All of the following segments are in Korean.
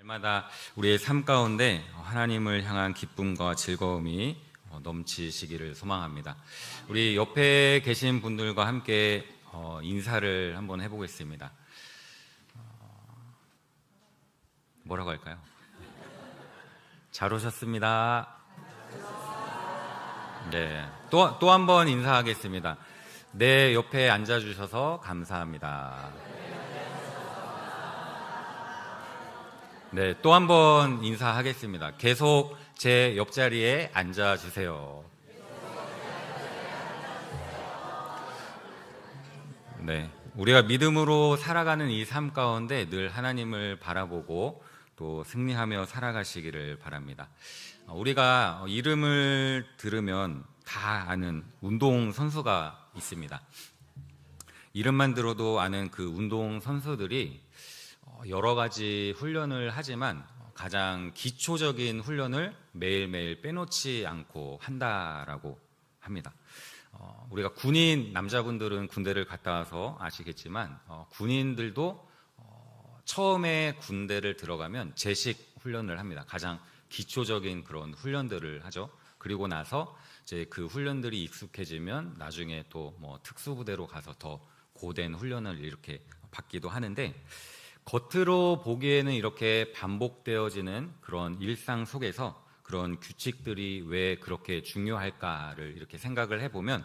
날마다 우리의 삶 가운데 하나님을 향한 기쁨과 즐거움이 넘치시기를 소망합니다. 우리 옆에 계신 분들과 함께 인사를 한번 해보겠습니다. 뭐라고 할까요? 잘 오셨습니다. 네, 또 한 번 인사하겠습니다. 내 옆에 앉아주셔서 감사합니다. 네, 또 한 번 인사하겠습니다. 계속 제 옆자리에 앉아주세요. 네, 우리가 믿음으로 살아가는 이 삶 가운데 늘 하나님을 바라보고 또 승리하며 살아가시기를 바랍니다. 우리가 이름을 들으면 다 아는 운동선수가 있습니다. 이름만 들어도 아는 그 운동선수들이 여러 가지 훈련을 하지만 가장 기초적인 훈련을 매일매일 빼놓지 않고 한다라고 합니다. 우리가 군인 남자분들은 군대를 갔다 와서 아시겠지만 군인들도 처음에 군대를 들어가면 제식 훈련을 합니다. 가장 기초적인 그런 훈련들을 하죠. 그리고 나서 이제 그 훈련들이 익숙해지면 나중에 또 뭐 특수부대로 가서 더 고된 훈련을 이렇게 받기도 하는데, 겉으로 보기에는 이렇게 반복되어지는 그런 일상 속에서 그런 규칙들이 왜 그렇게 중요할까를 이렇게 생각을 해보면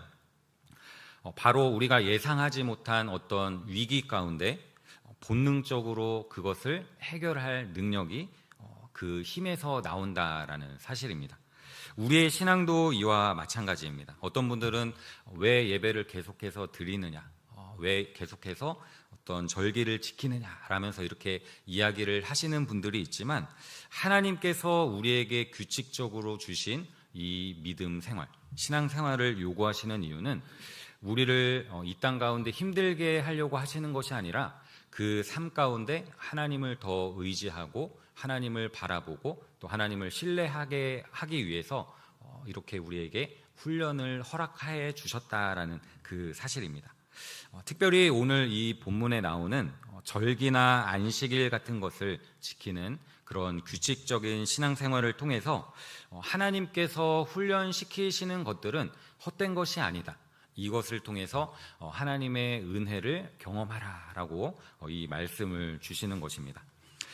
바로 우리가 예상하지 못한 어떤 위기 가운데 본능적으로 그것을 해결할 능력이 그 힘에서 나온다라는 사실입니다. 우리의 신앙도 이와 마찬가지입니다. 어떤 분들은 왜 예배를 계속해서 드리느냐, 왜 계속해서 어떤 절기를 지키느냐 라면서 이렇게 이야기를 하시는 분들이 있지만, 하나님께서 우리에게 규칙적으로 주신 이 믿음 생활, 신앙 생활을 요구하시는 이유는 우리를 이 땅 가운데 힘들게 하려고 하시는 것이 아니라 그 삶 가운데 하나님을 더 의지하고 하나님을 바라보고 또 하나님을 신뢰하게 하기 위해서 이렇게 우리에게 훈련을 허락해 주셨다라는 그 사실입니다. 특별히 오늘 이 본문에 나오는 절기나 안식일 같은 것을 지키는 그런 규칙적인 신앙생활을 통해서 하나님께서 훈련시키시는 것들은 헛된 것이 아니다, 이것을 통해서 하나님의 은혜를 경험하라라고 이 말씀을 주시는 것입니다.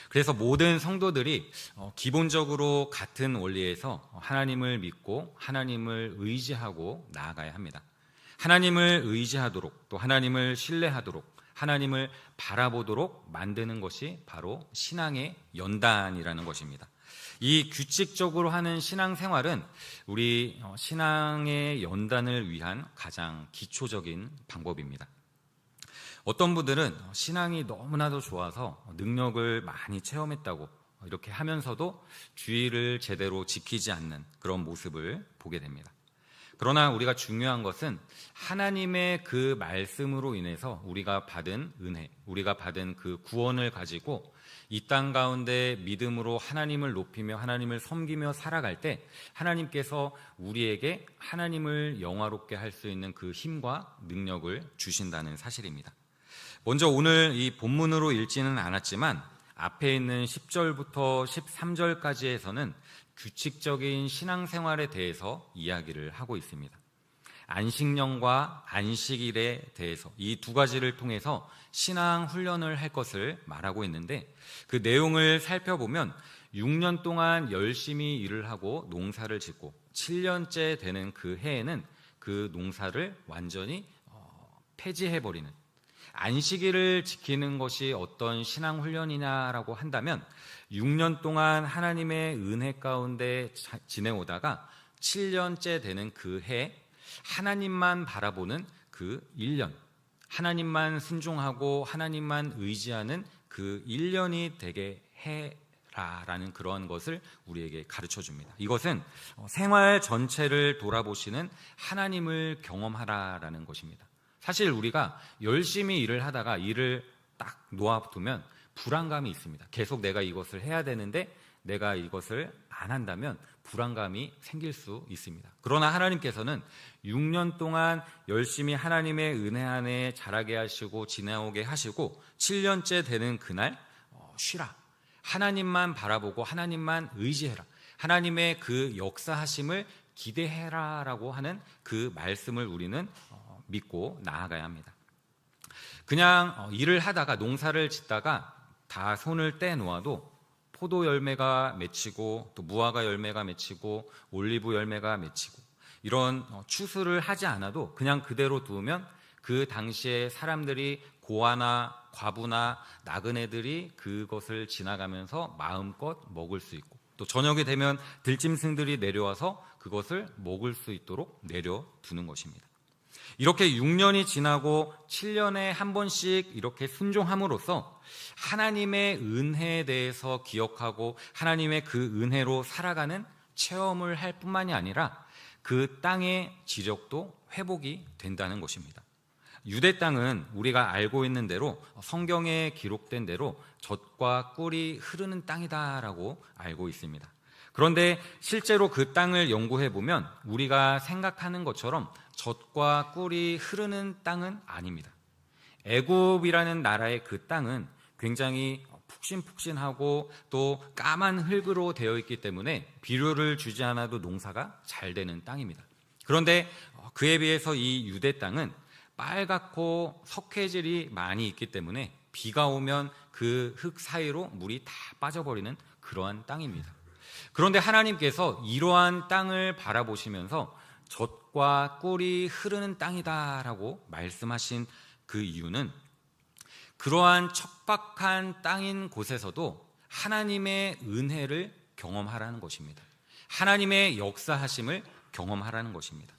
그래서 모든 성도들이 기본적으로 같은 원리에서 하나님을 믿고 하나님을 의지하고 나아가야 합니다. 하나님을 의지하도록, 또 하나님을 신뢰하도록, 하나님을 바라보도록 만드는 것이 바로 신앙의 연단이라는 것입니다. 이 규칙적으로 하는 신앙생활은 우리 신앙의 연단을 위한 가장 기초적인 방법입니다. 어떤 분들은 신앙이 너무나도 좋아서 능력을 많이 체험했다고 이렇게 하면서도 주의를 제대로 지키지 않는 그런 모습을 보게 됩니다. 그러나 우리가 중요한 것은 하나님의 그 말씀으로 인해서 우리가 받은 은혜, 우리가 받은 그 구원을 가지고 이 땅 가운데 믿음으로 하나님을 높이며 하나님을 섬기며 살아갈 때 하나님께서 우리에게 하나님을 영화롭게 할 수 있는 그 힘과 능력을 주신다는 사실입니다. 먼저 오늘 이 본문으로 읽지는 않았지만 앞에 있는 10절부터 13절까지에서는 규칙적인 신앙생활에 대해서 이야기를 하고 있습니다. 안식년과 안식일에 대해서 이 두 가지를 통해서 신앙 훈련을 할 것을 말하고 있는데, 그 내용을 살펴보면 6년 동안 열심히 일을 하고 농사를 짓고 7년째 되는 그 해에는 그 농사를 완전히 폐지해버리는, 안식일을 지키는 것이 어떤 신앙 훈련이냐라고 한다면 6년 동안 하나님의 은혜 가운데 지내오다가 7년째 되는 그 해 하나님만 바라보는 그 1년, 하나님만 순종하고 하나님만 의지하는 그 1년이 되게 해라라는 그런 것을 우리에게 가르쳐 줍니다. 이것은 생활 전체를 돌아보시는 하나님을 경험하라라는 것입니다. 사실 우리가 열심히 일을 하다가 일을 딱 놓아두면 불안감이 있습니다. 계속 내가 이것을 해야 되는데 내가 이것을 안 한다면 불안감이 생길 수 있습니다. 그러나 하나님께서는 6년 동안 열심히 하나님의 은혜 안에 자라게 하시고 지나오게 하시고 7년째 되는 그날 쉬라, 하나님만 바라보고 하나님만 의지해라, 하나님의 그 역사하심을 기대해라라고 하는 그 말씀을 우리는 믿고 나아가야 합니다. 그냥 일을 하다가, 농사를 짓다가 다 손을 떼놓아도 포도 열매가 맺히고 또 무화과 열매가 맺히고 올리브 열매가 맺히고 이런 추수를 하지 않아도 그냥 그대로 두면 그 당시에 사람들이 고아나 과부나 나그네들이 그것을 지나가면서 마음껏 먹을 수 있고, 또 저녁이 되면 들짐승들이 내려와서 그것을 먹을 수 있도록 내려두는 것입니다. 이렇게 6년이 지나고 7년에 한 번씩 이렇게 순종함으로써 하나님의 은혜에 대해서 기억하고 하나님의 그 은혜로 살아가는 체험을 할 뿐만이 아니라 그 땅의 지력도 회복이 된다는 것입니다. 유대 땅은 우리가 알고 있는 대로, 성경에 기록된 대로 젖과 꿀이 흐르는 땅이다라고 알고 있습니다. 그런데 실제로 그 땅을 연구해 보면 우리가 생각하는 것처럼 젖과 꿀이 흐르는 땅은 아닙니다. 애굽이라는 나라의 그 땅은 굉장히 푹신푹신하고 또 까만 흙으로 되어 있기 때문에 비료를 주지 않아도 농사가 잘 되는 땅입니다. 그런데 그에 비해서 이 유대 땅은 빨갛고 석회질이 많이 있기 때문에 비가 오면 그 흙 사이로 물이 다 빠져버리는 그러한 땅입니다. 그런데 하나님께서 이러한 땅을 바라보시면서 젖과 꿀이 흐르는 땅이다라고 말씀하신 그 이유는 그러한 척박한 땅인 곳에서도 하나님의 은혜를 경험하라는 것입니다. 하나님의 역사하심을 경험하라는 것입니다.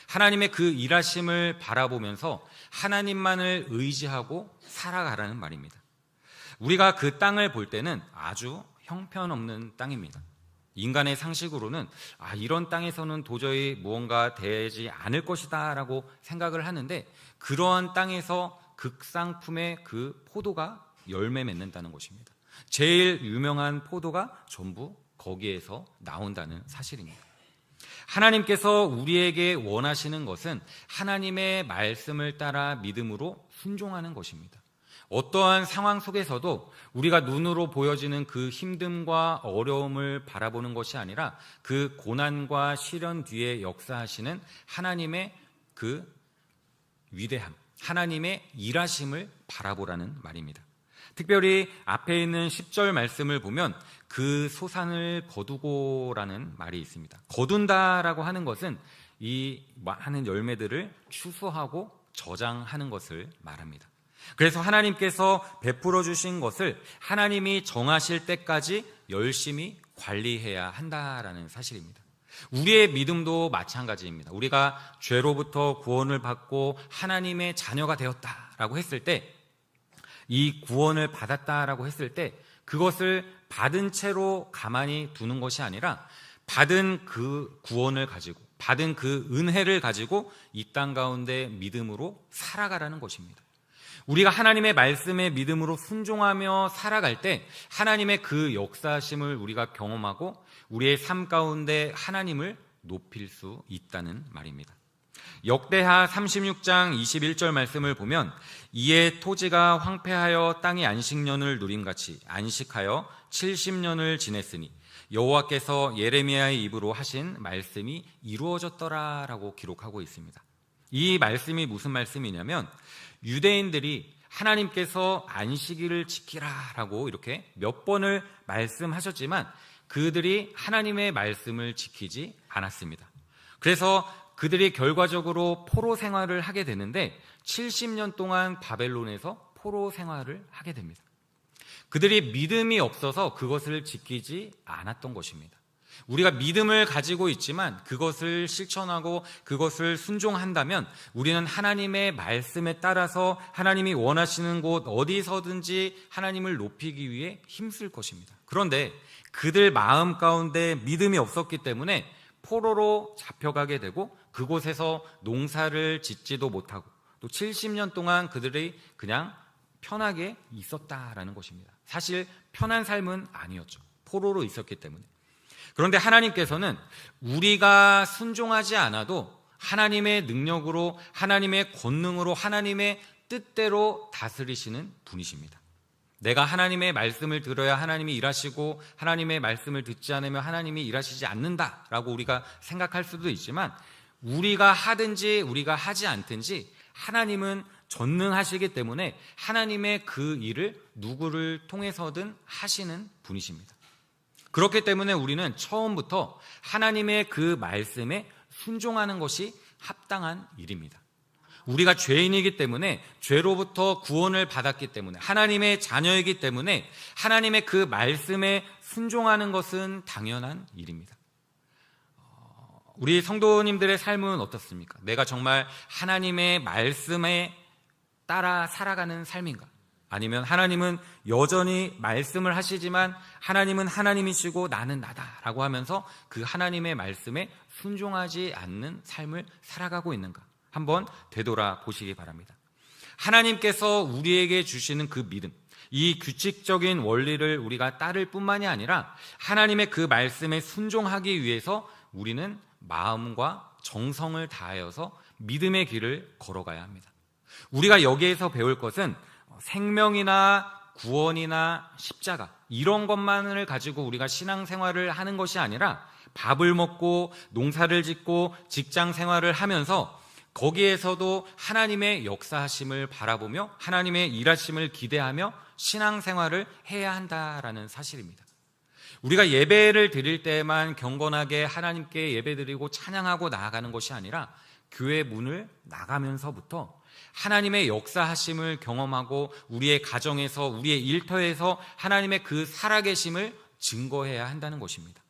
하나님의 그 일하심을 바라보면서 하나님만을 의지하고 살아가라는 말입니다. 우리가 그 땅을 볼 때는 아주 형편없는 땅입니다. 인간의 상식으로는 이런 땅에서는 도저히 무언가 되지 않을 것이다 라고 생각을 하는데, 그러한 땅에서 극상품의 그 포도가 열매 맺는다는 것입니다. 제일 유명한 포도가 전부 거기에서 나온다는 사실입니다. 하나님께서 우리에게 원하시는 것은 하나님의 말씀을 따라 믿음으로 순종하는 것입니다. 어떠한 상황 속에서도 우리가 눈으로 보여지는 그 힘듦과 어려움을 바라보는 것이 아니라 그 고난과 시련 뒤에 역사하시는 하나님의 그 위대함, 하나님의 일하심을 바라보라는 말입니다. 특별히 앞에 있는 10절 말씀을 보면 그 소산을 거두고라는 말이 있습니다. 거둔다라고 하는 것은 이 많은 열매들을 추수하고 저장하는 것을 말합니다. 그래서 하나님께서 베풀어 주신 것을 하나님이 정하실 때까지 열심히 관리해야 한다라는 사실입니다. 우리의 믿음도 마찬가지입니다. 우리가 죄로부터 구원을 받고 하나님의 자녀가 되었다라고 했을 때, 이 구원을 받았다라고 했을 때 그것을 받은 채로 가만히 두는 것이 아니라 받은 그 구원을 가지고, 받은 그 은혜를 가지고 이 땅 가운데 믿음으로 살아가라는 것입니다. 우리가 하나님의 말씀에 믿음으로 순종하며 살아갈 때 하나님의 그 역사하심을 우리가 경험하고 우리의 삶 가운데 하나님을 높일 수 있다는 말입니다. 역대하 36장 21절 말씀을 보면 이에 토지가 황폐하여 땅이 안식년을 누림같이 안식하여 70년을 지냈으니 여호와께서 예레미야의 입으로 하신 말씀이 이루어졌더라라고 기록하고 있습니다. 이 말씀이 무슨 말씀이냐면 유대인들이 하나님께서 안식일을 지키라라고 이렇게 몇 번을 말씀하셨지만 그들이 하나님의 말씀을 지키지 않았습니다. 그래서 그들이 결과적으로 포로 생활을 하게 되는데 70년 동안 바벨론에서 포로 생활을 하게 됩니다. 그들이 믿음이 없어서 그것을 지키지 않았던 것입니다. 우리가 믿음을 가지고 있지만 그것을 실천하고 그것을 순종한다면 우리는 하나님의 말씀에 따라서 하나님이 원하시는 곳 어디서든지 하나님을 높이기 위해 힘쓸 것입니다. 그런데 그들 마음 가운데 믿음이 없었기 때문에 포로로 잡혀가게 되고 그곳에서 농사를 짓지도 못하고 또 70년 동안 그들이 그냥 편하게 있었다라는 것입니다. 사실 편한 삶은 아니었죠. 포로로 있었기 때문에. 그런데 하나님께서는 우리가 순종하지 않아도 하나님의 능력으로, 하나님의 권능으로, 하나님의 뜻대로 다스리시는 분이십니다. 내가 하나님의 말씀을 들어야 하나님이 일하시고 하나님의 말씀을 듣지 않으면 하나님이 일하시지 않는다라고 우리가 생각할 수도 있지만, 우리가 하든지 우리가 하지 않든지 하나님은 전능하시기 때문에 하나님의 그 일을 누구를 통해서든 하시는 분이십니다. 그렇기 때문에 우리는 처음부터 하나님의 그 말씀에 순종하는 것이 합당한 일입니다. 우리가 죄인이기 때문에, 죄로부터 구원을 받았기 때문에, 하나님의 자녀이기 때문에 하나님의 그 말씀에 순종하는 것은 당연한 일입니다. 우리 성도님들의 삶은 어떻습니까? 내가 정말 하나님의 말씀에 따라 살아가는 삶인가? 아니면 하나님은 여전히 말씀을 하시지만 하나님은 하나님이시고 나는 나다라고 하면서 그 하나님의 말씀에 순종하지 않는 삶을 살아가고 있는가? 한번 되돌아 보시기 바랍니다. 하나님께서 우리에게 주시는 그 믿음, 이 규칙적인 원리를 우리가 따를 뿐만이 아니라 하나님의 그 말씀에 순종하기 위해서 우리는 마음과 정성을 다하여서 믿음의 길을 걸어가야 합니다. 우리가 여기에서 배울 것은 생명이나 구원이나 십자가, 이런 것만을 가지고 우리가 신앙생활을 하는 것이 아니라 밥을 먹고 농사를 짓고 직장 생활을 하면서 거기에서도 하나님의 역사하심을 바라보며 하나님의 일하심을 기대하며 신앙생활을 해야 한다라는 사실입니다. 우리가 예배를 드릴 때만 경건하게 하나님께 예배드리고 찬양하고 나아가는 것이 아니라 교회 문을 나가면서부터 하나님의 역사하심을 경험하고 우리의 가정에서, 우리의 일터에서 하나님의 그 살아계심을 증거해야 한다는 것입니다.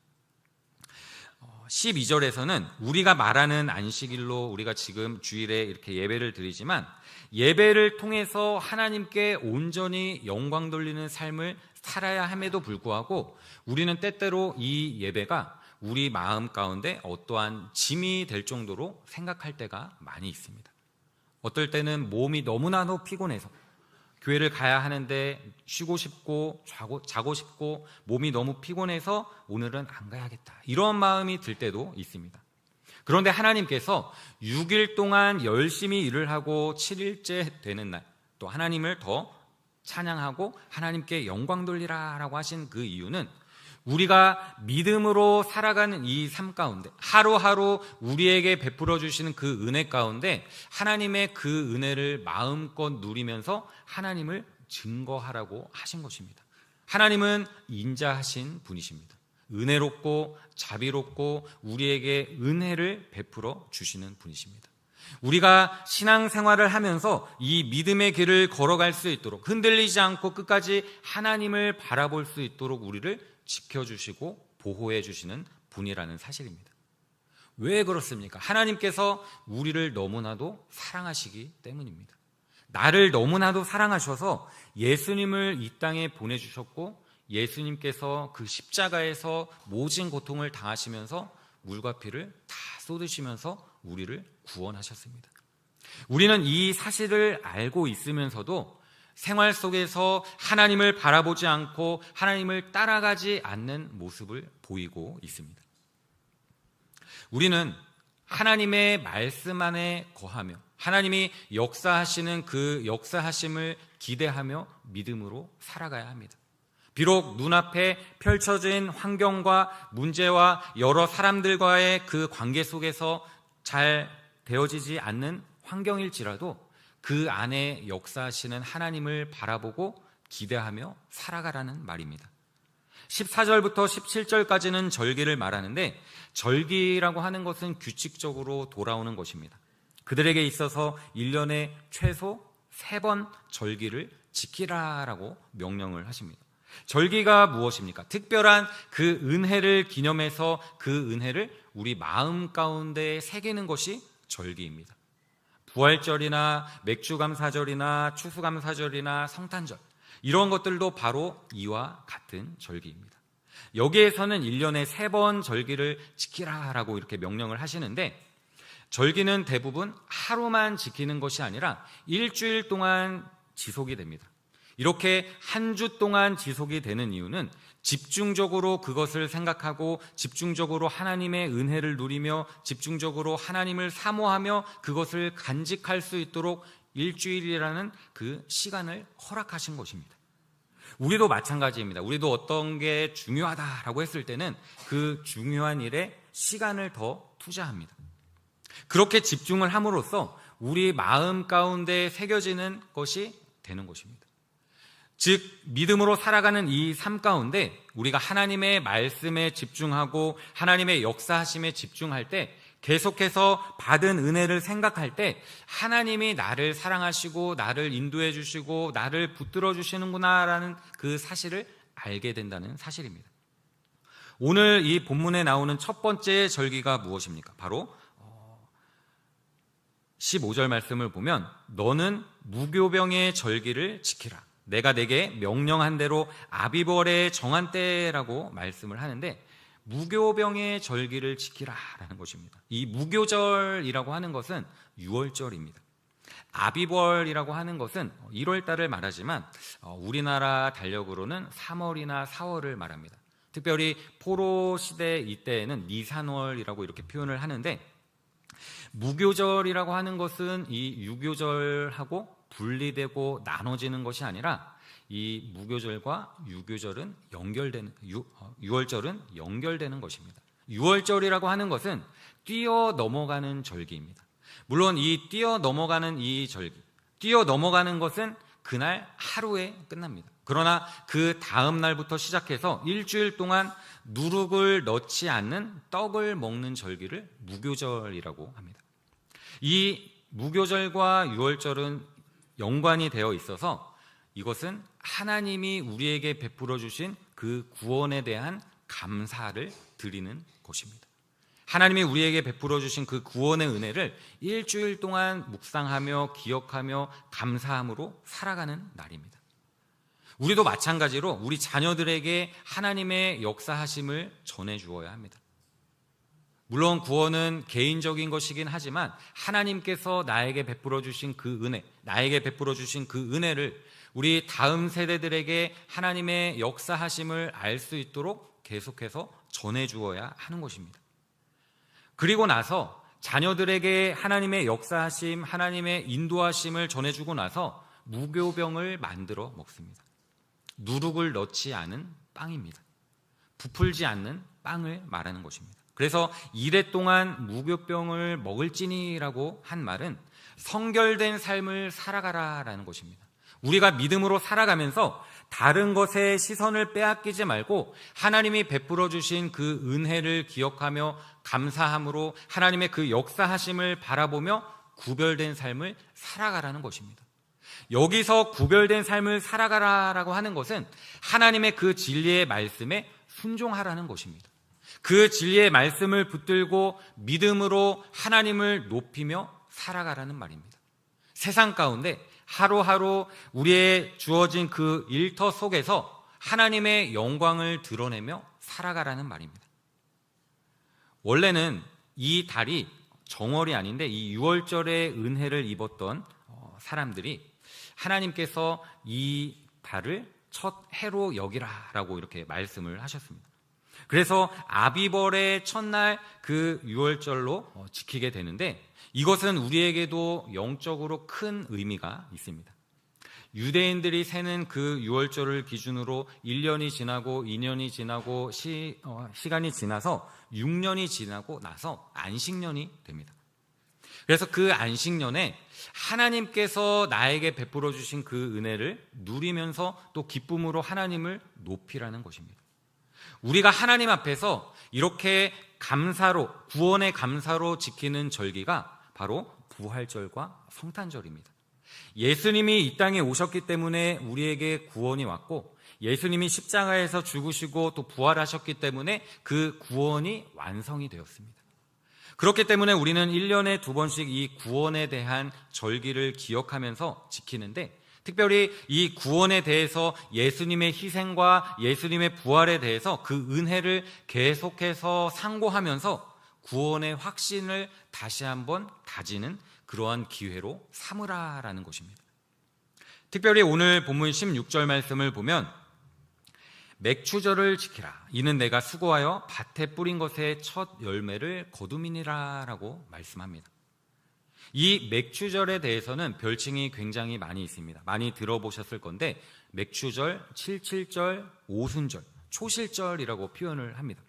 12절에서는 우리가 말하는 안식일로 우리가 지금 주일에 이렇게 예배를 드리지만, 예배를 통해서 하나님께 온전히 영광 돌리는 삶을 살아야 함에도 불구하고 우리는 때때로 이 예배가 우리 마음 가운데 어떠한 짐이 될 정도로 생각할 때가 많이 있습니다. 어떨 때는 몸이 너무나도 피곤해서 교회를 가야 하는데 쉬고 싶고 자고 싶고 몸이 너무 피곤해서 오늘은 안 가야겠다, 이런 마음이 들 때도 있습니다. 그런데 하나님께서 6일 동안 열심히 일을 하고 7일째 되는 날 또 하나님을 더 찬양하고 하나님께 영광 돌리라 라고 하신 그 이유는, 우리가 믿음으로 살아가는 이 삶 가운데 하루하루 우리에게 베풀어 주시는 그 은혜 가운데 하나님의 그 은혜를 마음껏 누리면서 하나님을 증거하라고 하신 것입니다. 하나님은 인자하신 분이십니다. 은혜롭고 자비롭고 우리에게 은혜를 베풀어 주시는 분이십니다. 우리가 신앙생활을 하면서 이 믿음의 길을 걸어갈 수 있도록, 흔들리지 않고 끝까지 하나님을 바라볼 수 있도록 우리를 지켜주시고 보호해 주시는 분이라는 사실입니다. 왜 그렇습니까? 하나님께서 우리를 너무나도 사랑하시기 때문입니다. 나를 너무나도 사랑하셔서 예수님을 이 땅에 보내주셨고, 예수님께서 그 십자가에서 모진 고통을 당하시면서 물과 피를 다 쏟으시면서 우리를 구원하셨습니다. 우리는 이 사실을 알고 있으면서도 생활 속에서 하나님을 바라보지 않고 하나님을 따라가지 않는 모습을 보이고 있습니다. 우리는 하나님의 말씀 안에 거하며 하나님이 역사하시는 그 역사하심을 기대하며 믿음으로 살아가야 합니다. 비록 눈앞에 펼쳐진 환경과 문제와 여러 사람들과의 그 관계 속에서 잘 되어지지 않는 환경일지라도 그 안에 역사하시는 하나님을 바라보고 기대하며 살아가라는 말입니다. 14절부터 17절까지는 절기를 말하는데, 절기라고 하는 것은 규칙적으로 돌아오는 것입니다. 그들에게 있어서 1년에 최소 3번 절기를 지키라라고 명령을 하십니다. 절기가 무엇입니까? 특별한 그 은혜를 기념해서 그 은혜를 우리 마음 가운데 새기는 것이 절기입니다. 부활절이나 맥주감사절이나 추수감사절이나 성탄절, 이런 것들도 바로 이와 같은 절기입니다. 여기에서는 1년에 3번 절기를 지키라라고 이렇게 명령을 하시는데, 절기는 대부분 하루만 지키는 것이 아니라 일주일 동안 지속이 됩니다. 이렇게 한 주 동안 지속이 되는 이유는 집중적으로 그것을 생각하고 집중적으로 하나님의 은혜를 누리며 집중적으로 하나님을 사모하며 그것을 간직할 수 있도록 일주일이라는 그 시간을 허락하신 것입니다. 우리도 마찬가지입니다. 우리도 어떤 게 중요하다라고 했을 때는 그 중요한 일에 시간을 더 투자합니다. 그렇게 집중을 함으로써 우리 마음 가운데 새겨지는 것이 되는 것입니다. 즉 믿음으로 살아가는 이 삶 가운데 우리가 하나님의 말씀에 집중하고 하나님의 역사하심에 집중할 때, 계속해서 받은 은혜를 생각할 때 하나님이 나를 사랑하시고 나를 인도해 주시고 나를 붙들어 주시는구나라는 그 사실을 알게 된다는 사실입니다. 오늘 이 본문에 나오는 첫 번째 절기가 무엇입니까? 바로 15절 말씀을 보면 너는 무교병의 절기를 지키라. 내가 내게 명령한 대로 아비벌에 정한 때라고 말씀을 하는데, 무교병의 절기를 지키라라는 것입니다. 이 무교절이라고 하는 것은 6월절입니다. 아비벌이라고 하는 것은 1월달을 말하지만 우리나라 달력으로는 3월이나 4월을 말합니다. 특별히 포로 시대 이때에는 니산월이라고 이렇게 표현을 하는데, 무교절이라고 하는 것은 이 유교절하고 분리되고 나눠지는 것이 아니라 이 무교절과 유교절은 연결되는, 6월절은 연결되는 것입니다. 6월절이라고 하는 것은 뛰어 넘어가는 절기입니다. 물론 이 뛰어 넘어가는 이 절기, 뛰어 넘어가는 것은 그날 하루에 끝납니다. 그러나 그 다음 날부터 시작해서 일주일 동안 누룩을 넣지 않는 떡을 먹는 절기를 무교절이라고 합니다. 이 무교절과 유월절은 연관이 되어 있어서 이것은 하나님이 우리에게 베풀어 주신 그 구원에 대한 감사를 드리는 것입니다. 하나님이 우리에게 베풀어 주신 그 구원의 은혜를 일주일 동안 묵상하며 기억하며 감사함으로 살아가는 날입니다. 우리도 마찬가지로 우리 자녀들에게 하나님의 역사하심을 전해 주어야 합니다. 물론 구원은 개인적인 것이긴 하지만 하나님께서 나에게 베풀어 주신 그 은혜, 나에게 베풀어 주신 그 은혜를 우리 다음 세대들에게 하나님의 역사하심을 알 수 있도록 계속해서 전해 주어야 하는 것입니다. 그리고 나서 자녀들에게 하나님의 역사하심, 하나님의 인도하심을 전해주고 나서 무교병을 만들어 먹습니다. 누룩을 넣지 않은 빵입니다. 부풀지 않는 빵을 말하는 것입니다. 그래서 이래 동안 무교병을 먹을지니라고 한 말은 성결된 삶을 살아가라라는 것입니다. 우리가 믿음으로 살아가면서 다른 것에 시선을 빼앗기지 말고 하나님이 베풀어 주신 그 은혜를 기억하며 감사함으로 하나님의 그 역사하심을 바라보며 구별된 삶을 살아가라는 것입니다. 여기서 구별된 삶을 살아가라라고 하는 것은 하나님의 그 진리의 말씀에 순종하라는 것입니다. 그 진리의 말씀을 붙들고 믿음으로 하나님을 높이며 살아가라는 말입니다. 세상 가운데 하루하루 우리의 주어진 그 일터 속에서 하나님의 영광을 드러내며 살아가라는 말입니다. 원래는 이 달이 정월이 아닌데 이 6월절의 은혜를 입었던 사람들이 하나님께서 이 달을 첫 해로 여기라라고 이렇게 말씀을 하셨습니다. 그래서 아비벌의 첫날 그 6월절로 지키게 되는데, 이것은 우리에게도 영적으로 큰 의미가 있습니다. 유대인들이 세는 그 6월절을 기준으로 1년이 지나고 2년이 지나고 시간이 지나서 6년이 지나고 나서 안식년이 됩니다. 그래서 그 안식년에 하나님께서 나에게 베풀어 주신 그 은혜를 누리면서 또 기쁨으로 하나님을 높이라는 것입니다. 우리가 하나님 앞에서 이렇게 감사로, 구원의 감사로 지키는 절기가 바로 부활절과 성탄절입니다. 예수님이 이 땅에 오셨기 때문에 우리에게 구원이 왔고, 예수님이 십자가에서 죽으시고 또 부활하셨기 때문에 그 구원이 완성이 되었습니다. 그렇기 때문에 우리는 1년에 2번씩 이 구원에 대한 절기를 기억하면서 지키는데, 특별히 이 구원에 대해서 예수님의 희생과 예수님의 부활에 대해서 그 은혜를 계속해서 상고하면서 구원의 확신을 다시 한번 다지는 그러한 기회로 삼으라라는 것입니다. 특별히 오늘 본문 16절 말씀을 보면 맥추절을 지키라. 이는 내가 수고하여 밭에 뿌린 것의 첫 열매를 거둠이니라 라고 말씀합니다. 이 맥추절에 대해서는 별칭이 굉장히 많이 있습니다. 많이 들어보셨을 건데, 맥추절, 칠칠절, 오순절, 초실절이라고 표현을 합니다.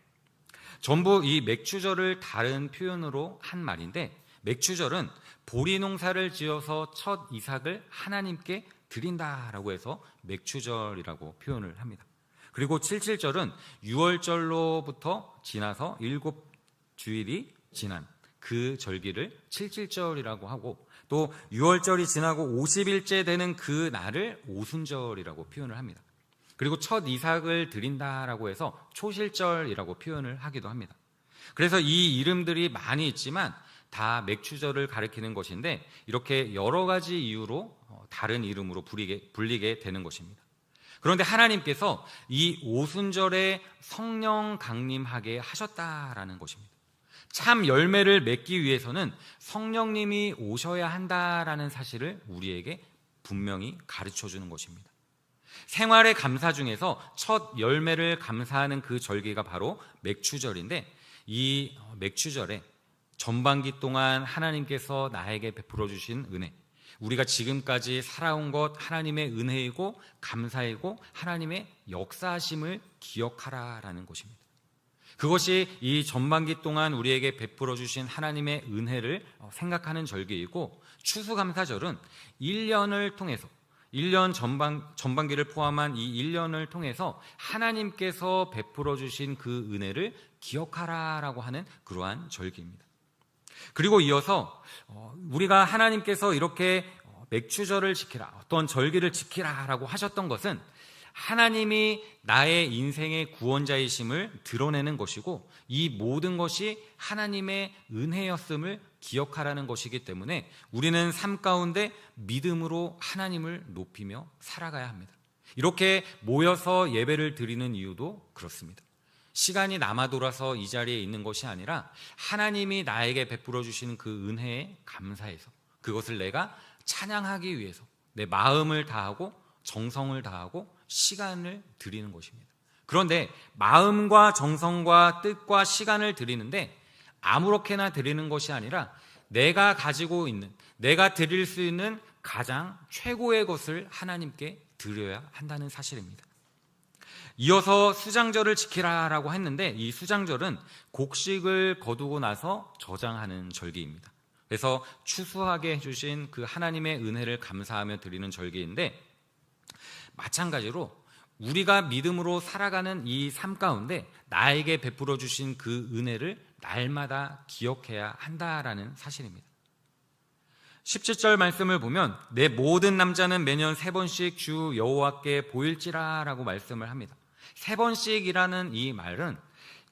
전부 이 맥추절을 다른 표현으로 한 말인데, 맥추절은 보리 농사를 지어서 첫 이삭을 하나님께 드린다라고 해서 맥추절이라고 표현을 합니다. 그리고 칠칠절은 6월절로부터 지나서 7주일이 지난 그 절기를 칠칠절이라고 하고, 또 6월절이 지나고 50일째 되는 그 날을 오순절이라고 표현을 합니다. 그리고 첫 이삭을 드린다라고 해서 초실절이라고 표현을 하기도 합니다. 그래서 이 이름들이 많이 있지만 다 맥추절을 가리키는 것인데, 이렇게 여러 가지 이유로 다른 이름으로 불리게 되는 것입니다. 그런데 하나님께서 이 오순절에 성령 강림하게 하셨다라는 것입니다. 참 열매를 맺기 위해서는 성령님이 오셔야 한다라는 사실을 우리에게 분명히 가르쳐 주는 것입니다. 생활의 감사 중에서 첫 열매를 감사하는 그 절기가 바로 맥추절인데, 이 맥추절에 전반기 동안 하나님께서 나에게 베풀어 주신 은혜, 우리가 지금까지 살아온 것 하나님의 은혜이고 감사이고 하나님의 역사하심을 기억하라라는 것입니다. 그것이 이 전반기 동안 우리에게 베풀어 주신 하나님의 은혜를 생각하는 절기이고, 추수감사절은 1년을 통해서 1년 전반기를 포함한 이 1년을 통해서 하나님께서 베풀어 주신 그 은혜를 기억하라라고 하는 그러한 절기입니다. 그리고 이어서 우리가 하나님께서 이렇게 맥추절을 지키라, 어떤 절기를 지키라라고 하셨던 것은 하나님이 나의 인생의 구원자이심을 드러내는 것이고, 이 모든 것이 하나님의 은혜였음을 기억하라는 것이기 때문에 우리는 삶 가운데 믿음으로 하나님을 높이며 살아가야 합니다. 이렇게 모여서 예배를 드리는 이유도 그렇습니다. 시간이 남아 돌아서 이 자리에 있는 것이 아니라 하나님이 나에게 베풀어 주시는 그 은혜에 감사해서 그것을 내가 찬양하기 위해서 내 마음을 다하고 정성을 다하고 시간을 드리는 것입니다. 그런데 마음과 정성과 뜻과 시간을 드리는데 아무렇게나 드리는 것이 아니라 내가 가지고 있는, 내가 드릴 수 있는 가장 최고의 것을 하나님께 드려야 한다는 사실입니다. 이어서 수장절을 지키라라고 했는데, 이 수장절은 곡식을 거두고 나서 저장하는 절기입니다. 그래서 추수하게 해주신 그 하나님의 은혜를 감사하며 드리는 절기인데, 마찬가지로 우리가 믿음으로 살아가는 이 삶 가운데 나에게 베풀어 주신 그 은혜를 날마다 기억해야 한다라는 사실입니다. 17절 말씀을 보면 내 모든 남자는 매년 3번씩 주 여호와께 보일지라 라고 말씀을 합니다. 3번씩이라는 이 말은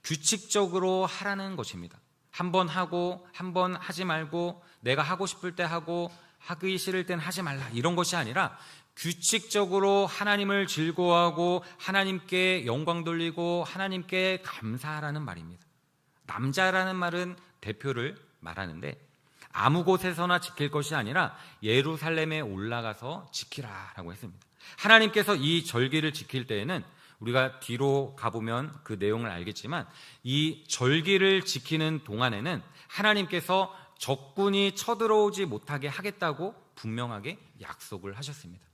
규칙적으로 하라는 것입니다. 한 번 하고 한 번 하지 말고, 내가 하고 싶을 때 하고 하기 싫을 땐 하지 말라, 이런 것이 아니라 규칙적으로 하나님을 즐거워하고 하나님께 영광 돌리고 하나님께 감사하라는 말입니다. 남자라는 말은 대표를 말하는데, 아무 곳에서나 지킬 것이 아니라 예루살렘에 올라가서 지키라라고 했습니다. 하나님께서 이 절기를 지킬 때에는 우리가 뒤로 가보면 그 내용을 알겠지만, 이 절기를 지키는 동안에는 하나님께서 적군이 쳐들어오지 못하게 하겠다고 분명하게 약속을 하셨습니다.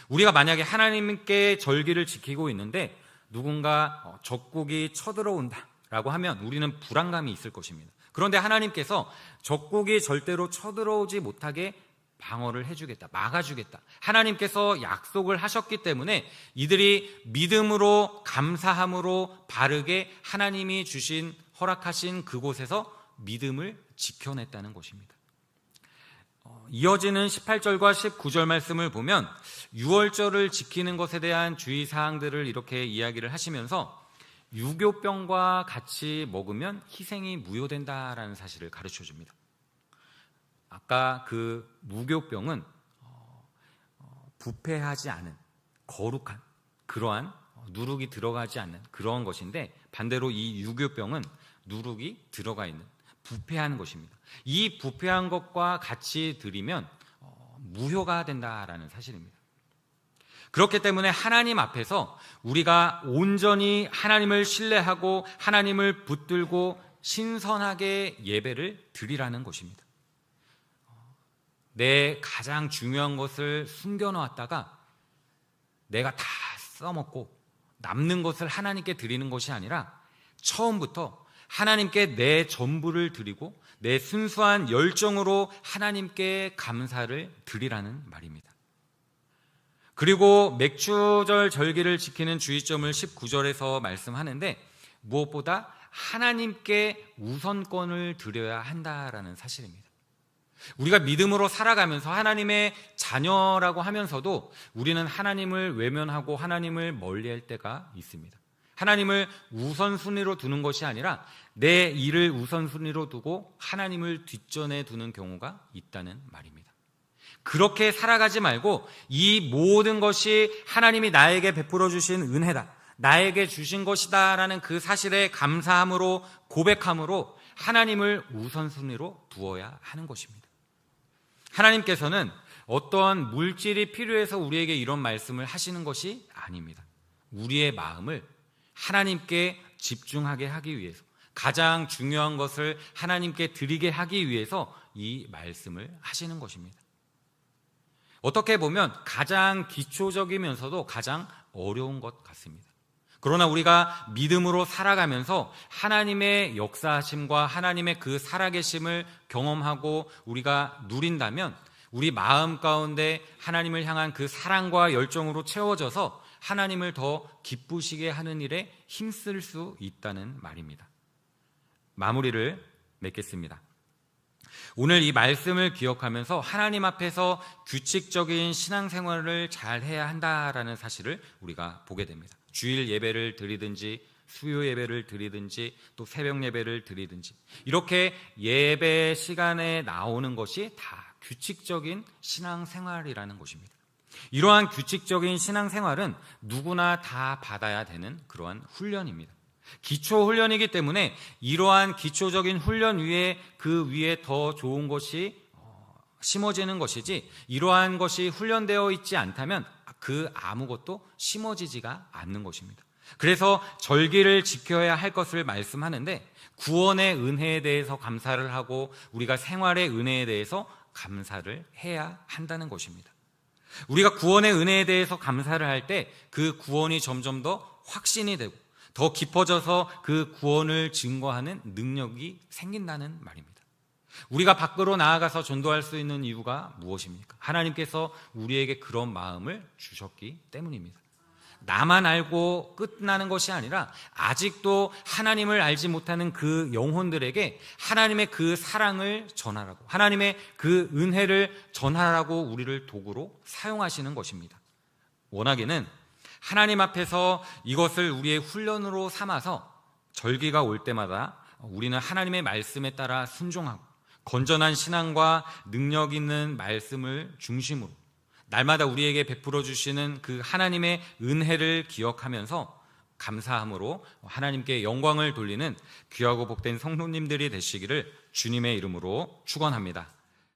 우리가 만약에 하나님께 절기를 지키고 있는데 누군가 적국이 쳐들어온다라고 하면 우리는 불안감이 있을 것입니다. 그런데 하나님께서 적국이 절대로 쳐들어오지 못하게 방어를 해주겠다, 막아주겠다, 하나님께서 약속을 하셨기 때문에 이들이 믿음으로 감사함으로 바르게 하나님이 주신, 허락하신 그곳에서 믿음을 지켜냈다는 것입니다. 이어지는 18절과 19절 말씀을 보면 6월절을 지키는 것에 대한 주의사항들을 이렇게 이야기를 하시면서 유교병과 같이 먹으면 희생이 무효된다라는 사실을 가르쳐 줍니다. 아까 그 무교병은 부패하지 않은 거룩한 그러한 누룩이 들어가지 않는 그러한 것인데, 반대로 이 유교병은 누룩이 들어가 있는 부패한 것입니다. 이 부패한 것과 같이 드리면 무효가 된다라는 사실입니다. 그렇기 때문에 하나님 앞에서 우리가 온전히 하나님을 신뢰하고 하나님을 붙들고 신선하게 예배를 드리라는 것입니다. 내 가장 중요한 것을 숨겨놓았다가 내가 다 써먹고 남는 것을 하나님께 드리는 것이 아니라 처음부터 하나님께 내 전부를 드리고 내 순수한 열정으로 하나님께 감사를 드리라는 말입니다. 그리고 맥주절 절기를 지키는 주의점을 19절에서 말씀하는데 무엇보다 하나님께 우선권을 드려야 한다라는 사실입니다. 우리가 믿음으로 살아가면서 하나님의 자녀라고 하면서도 우리는 하나님을 외면하고 하나님을 멀리할 때가 있습니다. 하나님을 우선순위로 두는 것이 아니라 내 일을 우선순위로 두고 하나님을 뒷전에 두는 경우가 있다는 말입니다. 그렇게 살아가지 말고 이 모든 것이 하나님이 나에게 베풀어 주신 은혜다, 나에게 주신 것이다 라는 그 사실에 감사함으로 고백함으로 하나님을 우선순위로 두어야 하는 것입니다. 하나님께서는 어떠한 물질이 필요해서 우리에게 이런 말씀을 하시는 것이 아닙니다. 우리의 마음을 하나님께 집중하게 하기 위해서, 가장 중요한 것을 하나님께 드리게 하기 위해서 이 말씀을 하시는 것입니다. 어떻게 보면 가장 기초적이면서도 가장 어려운 것 같습니다. 그러나 우리가 믿음으로 살아가면서 하나님의 역사하심과 하나님의 그 살아계심을 경험하고 우리가 누린다면 우리 마음 가운데 하나님을 향한 그 사랑과 열정으로 채워져서 하나님을 더 기쁘시게 하는 일에 힘쓸 수 있다는 말입니다. 마무리를 맺겠습니다. 오늘 이 말씀을 기억하면서 하나님 앞에서 규칙적인 신앙생활을 잘 해야 한다라는 사실을 우리가 보게 됩니다. 주일 예배를 드리든지 수요 예배를 드리든지 또 새벽 예배를 드리든지 이렇게 예배 시간에 나오는 것이 다 규칙적인 신앙생활이라는 것입니다. 이러한 규칙적인 신앙생활은 누구나 다 받아야 되는 그러한 훈련입니다. 기초 훈련이기 때문에 이러한 기초적인 훈련 위에 그 위에 더 좋은 것이 심어지는 것이지 이러한 것이 훈련되어 있지 않다면 그 아무것도 심어지지가 않는 것입니다. 그래서 절기를 지켜야 할 것을 말씀하는데 구원의 은혜에 대해서 감사를 하고 우리가 생활의 은혜에 대해서 감사를 해야 한다는 것입니다. 우리가 구원의 은혜에 대해서 감사를 할 때 그 구원이 점점 더 확신이 되고 더 깊어져서 그 구원을 증거하는 능력이 생긴다는 말입니다. 우리가 밖으로 나아가서 전도할 수 있는 이유가 무엇입니까? 하나님께서 우리에게 그런 마음을 주셨기 때문입니다. 나만 알고 끝나는 것이 아니라 아직도 하나님을 알지 못하는 그 영혼들에게 하나님의 그 사랑을 전하라고, 하나님의 그 은혜를 전하라고 우리를 도구로 사용하시는 것입니다. 원하기는 하나님 앞에서 이것을 우리의 훈련으로 삼아서 절기가 올 때마다 우리는 하나님의 말씀에 따라 순종하고 건전한 신앙과 능력 있는 말씀을 중심으로 날마다 우리에게 베풀어 주시는 그 하나님의 은혜를 기억하면서 감사함으로 하나님께 영광을 돌리는 귀하고 복된 성도님들이 되시기를 주님의 이름으로 축원합니다.